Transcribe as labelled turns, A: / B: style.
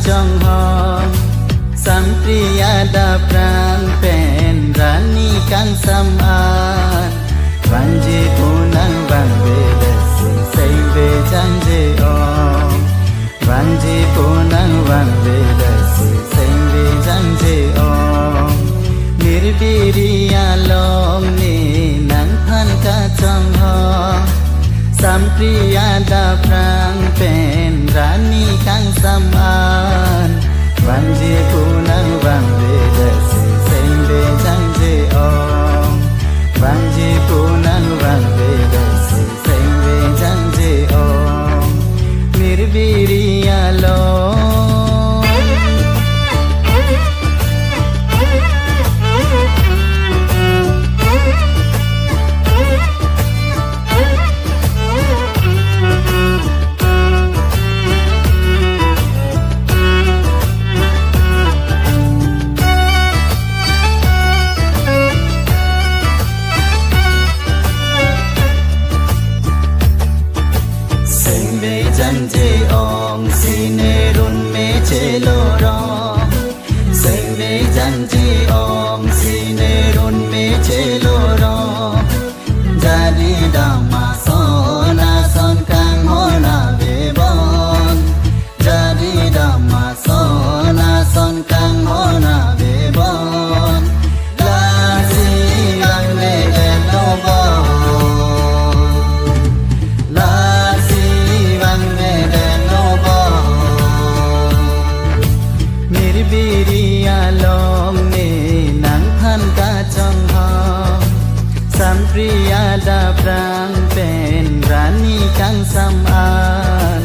A: trong hòm sam priya da prang pen rani kang sam an vanji punang vang ve desi say ve janje om vanji punang vang ve desi say ve janje om nirbiriya long ni nang than ka trong hòm sam priya da prang pen rani kang sam an vanji punang vang ve desi say ve janje om vanji punang vang ve desi say ve janje om nirbiriya long janje om sine run me chelo ro say ve janje om sine run me chelo ro jadi dhamma sona son kang hona ve bon jadi dhamma sona son kang hona ve bon la si lang le le lo bon nirbiriya long ni nang than ka trong hòm sam priya da prang pen rani kang sam an